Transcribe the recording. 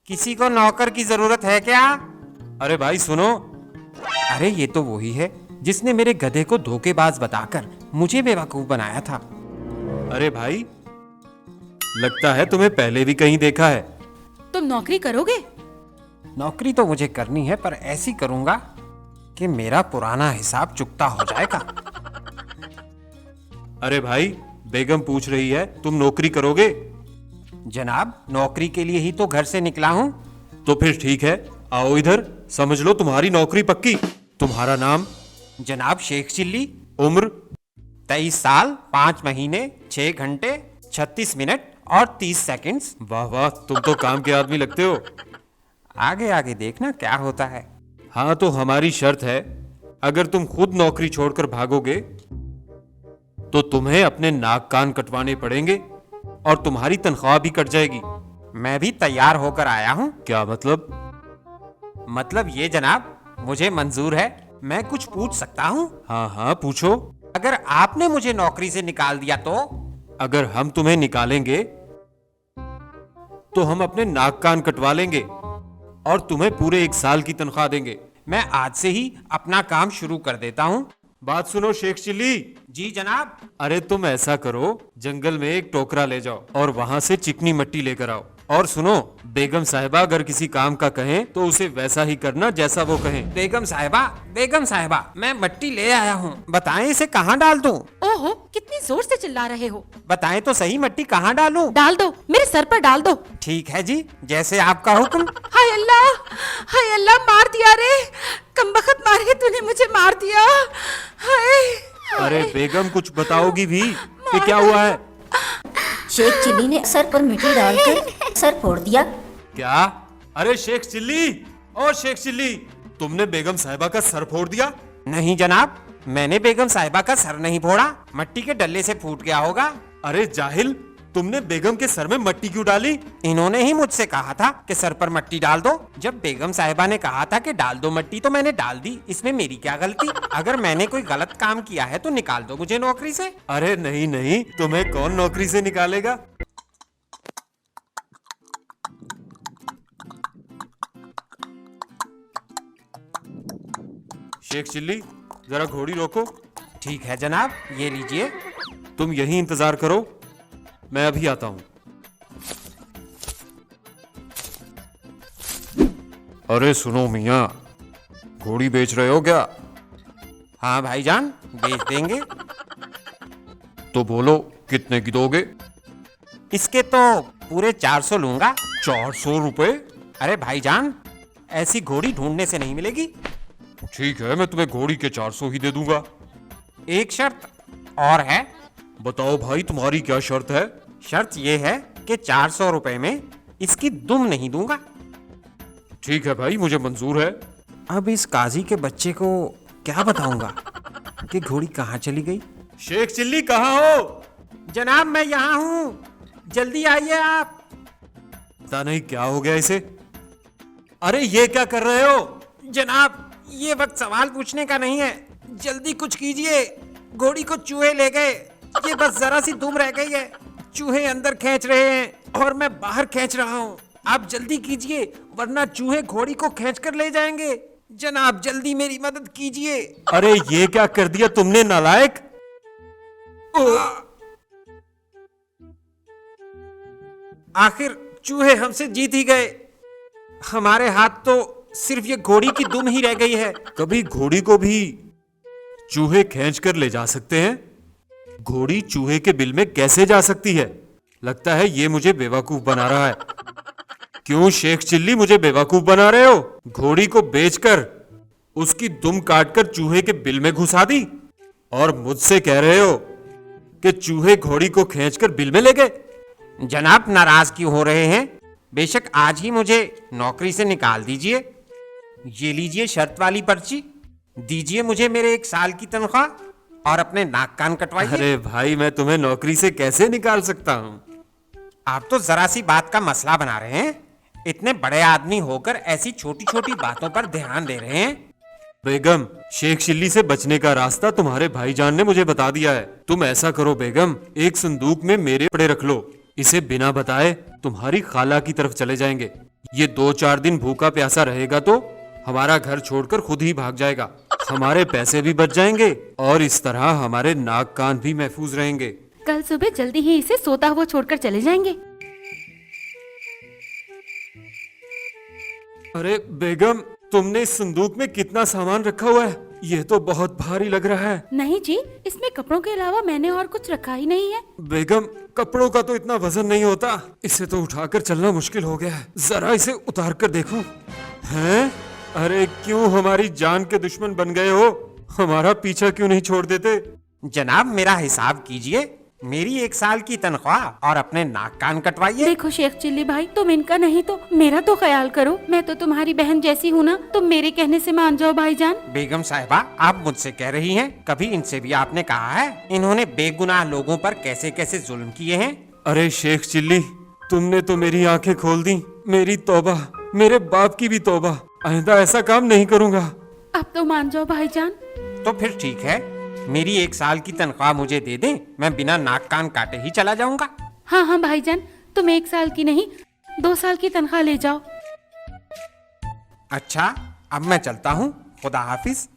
किसी को नौकर की जरूरत है क्या? अरे भाई सुनो। अरे ये तो वही है जिसने मेरे गधे को धोखेबाज बताकर मुझे बेवकूफ बनाया था। अरे भाई, लगता है तुम्हें पहले भी कहीं देखा है। तुम नौकरी करोगे? नौकरी तो मुझे करनी है, पर ऐसी करूंगा कि मेरा पुराना हिसाब चुकता हो जाएगा। अरे भाई, बेगम पूछ रही है तुम नौकरी करोगे? जनाब, नौकरी के लिए ही तो घर से निकला हूँ। तो फिर ठीक है, आओ इधर, समझ लो तुम्हारी नौकरी पक्की। तुम्हारा नाम? जनाब शेख चिल्ली। उम्र? 23 साल 5 महीने 6 घंटे 36 मिनट और 30 सेकंड्स। वाह वाह, तुम तो काम के आदमी लगते हो। आगे आगे देखना क्या होता है। हाँ, तो हमारी शर्त है, अगर तुम खुद नौकरी छोड़कर भागोगे तो तुम्हें अपने नाक कान कटवाने पड़ेंगे और तुम्हारी तनख्वाह भी कट जाएगी। मैं भी तैयार होकर आया हूँ। क्या मतलब? मतलब ये जनाब, मुझे मंजूर है, मैं कुछ पूछ सकता हूँ? हाँ हाँ, पूछो। अगर आपने मुझे नौकरी से निकाल दिया तो? अगर हम तुम्हें निकालेंगे तो हम अपने नाक कान कटवा लेंगे और तुम्हें पूरे 1 साल की तनख्वाह देंगे। मैं आज से ही अपना काम शुरू कर देता हूँ। बात सुनो शेख चिल्ली। जी जनाब। अरे तुम ऐसा करो, जंगल में एक टोकरा ले जाओ और वहां से चिकनी मिट्टी लेकर आओ। और सुनो, बेगम साहिबा अगर किसी काम का कहें तो उसे वैसा ही करना जैसा वो कहें। बेगम साहिबा, मैं मिट्टी ले आया हूँ। बताएं इसे कहाँ डाल दूँ? ओहो, कितनी जोर से चिल्ला रहे हो। बताएं तो सही, मिट्टी कहाँ डालूं? डाल दो, मेरे सर पर डाल दो। ठीक है जी, जैसे आपका हुक्म। हाय अल्लाह, मार दिया रे, कमबख्त मारे तूने मुझे मार दिया। हाय। अरे बेगम, कुछ बताओगी भी कि क्या हुआ है? शेख चिल्ली ने सर पर मिट्टी डालकर सर फोड़ दिया। क्या? अरे शेख चिल्ली, ओ शेख चिल्ली, तुमने बेगम साहिबा का सर फोड़ दिया? नहीं जनाब, मैंने बेगम साहिबा का सर नहीं फोड़ा, मिट्टी के डल्ले से फूट गया होगा। अरे जाहिल, तुमने बेगम के सर में मिट्टी क्यों डाली? इन्होंने ही मुझसे कहा था कि सर पर मिट्टी डाल दो। जब बेगम साहिबा ने कहा था कि डाल दो मिट्टी, तो मैंने डाल दी। इसमें मेरी क्या गलती? अगर मैंने कोई गलत काम किया है तो निकाल दो मुझे नौकरी से। अरे नहीं नहीं, तुम्हें कौन नौकरी से निकालेगा? शेख चिल्ली, जरा घोड़ी रोको। ठीक है जनाब, ये लीजिए। तुम यहीं इंतजार करो, मैं अभी आता हूं। अरे सुनो मियाँ, घोड़ी बेच रहे हो क्या? हाँ भाईजान, बेच देंगे। तो बोलो, कितने की दोगे? इसके तो पूरे 400 लूंगा। 400 रुपए? अरे भाईजान, ऐसी घोड़ी ढूंढने से नहीं मिलेगी। ठीक है, मैं तुम्हें घोड़ी के 400 ही दे दूंगा। एक शर्त और है। बताओ भाई, तुम्हारी क्या शर्त है? शर्त यह है कि 400 रुपए में इसकी दुम नहीं दूंगा। ठीक है भाई, मुझे मंजूर है। अब इस काजी के बच्चे को क्या बताऊंगा कि घोड़ी कहाँ चली गई? शेख चिल्ली कहाँ हो? जनाब मैं यहाँ हूँ, जल्दी आइए आप। पता नहीं क्या हो गया इसे। अरे ये क्या कर रहे हो? जनाब, ये वक्त सवाल पूछने का नहीं है, जल्दी कुछ कीजिए। घोड़ी को चूहे ले गए, ये बस जरा सी दुम रह गई है। चूहे अंदर खींच रहे हैं और मैं बाहर खींच रहा हूँ। आप जल्दी कीजिए, वरना चूहे घोड़ी को खींच कर ले जाएंगे। जनाब जल्दी मेरी मदद कीजिए। अरे ये क्या कर दिया तुमने नालायक? आखिर चूहे हमसे जीत ही गए। हमारे हाथ तो सिर्फ ये घोड़ी की दुम ही रह गई है। कभी घोड़ी को भी चूहे खींच कर ले जा सकते हैं? घोड़ी चूहे के बिल में कैसे जा सकती है? लगता है ये मुझे बेवकूफ बना रहा है। क्यों शेख चिल्ली, मुझे बेवकूफ बना रहे हो? घोड़ी को बेचकर उसकी दुम काटकर चूहे के बिल में घुसा दी और मुझसे कह रहे हो कि चूहे घोड़ी को खींचकर बिल में ले गए? जनाब नाराज क्यों हो रहे हैं? बेशक आज ही मुझे नौकरी से निकाल दीजिए। ये लीजिए शर्त वाली पर्ची, दीजिए मुझे मेरे 1 साल की तनख्वाह और अपने नाक कान कटवाइए। अरे भाई, मैं तुम्हें नौकरी से कैसे निकाल सकता हूँ? आप तो जरा सी बात का मसला बना रहे हैं। इतने बड़े आदमी होकर ऐसी छोटी छोटी बातों पर ध्यान दे रहे हैं। बेगम, शेख चिल्ली से बचने का रास्ता तुम्हारे भाईजान ने मुझे बता दिया है। तुम ऐसा करो बेगम, एक संदूक में मेरे कपड़े रख लो। इसे बिना बताए तुम्हारी खाला की तरफ चले जाएंगे। ये 2-4 दिन भूखा प्यासा रहेगा तो हमारा घर छोड़कर खुद ही भाग जाएगा। हमारे पैसे भी बच जाएंगे और इस तरह हमारे नाक कान भी महफूज रहेंगे। कल सुबह जल्दी ही इसे सोता हुआ छोड़कर चले जाएंगे। अरे बेगम, तुमने इस संदूक में कितना सामान रखा हुआ है? यह तो बहुत भारी लग रहा है। नहीं जी, इसमें कपड़ों के अलावा मैंने और कुछ रखा ही नहीं है। बेगम, कपड़ों का तो इतना वजन नहीं होता, इसे तो उठाकर चलना मुश्किल हो गया है। जरा इसे उतार कर देखूं। हैं? अरे क्यों हमारी जान के दुश्मन बन गए हो? हमारा पीछा क्यों नहीं छोड़ देते? जनाब मेरा हिसाब कीजिए, मेरी 1 साल की तनख्वाह और अपने नाक कान कटवाइए। देखो शेख चिल्ली भाई, तुम इनका नहीं तो मेरा तो ख्याल करो। मैं तो तुम्हारी बहन जैसी हूँ ना, तुम मेरे कहने से मान जाओ भाईजान। बेगम साहिबा, आप मुझसे कह रही हैं, कभी इनसे भी आपने कहा है इन्होंने बेगुनाह लोगों पर कैसे कैसे जुल्म किए हैं? अरे शेख चिल्ली, तुमने तो मेरी आंखें खोल दी। मेरी तौबा, मेरे बाप की भी तौबा। आइंदा ऐसा काम नहीं करूँगा। अब तो मान जाओ भाईजान। तो फिर ठीक है, मेरी 1 साल की तनख्वाह मुझे दे दें, मैं बिना नाक कान काटे ही चला जाऊंगा। हाँ हाँ भाईजान, तुम 1 साल की नहीं 2 साल की तनख्वाह ले जाओ। अच्छा, अब मैं चलता हूँ, खुदा हाफिज।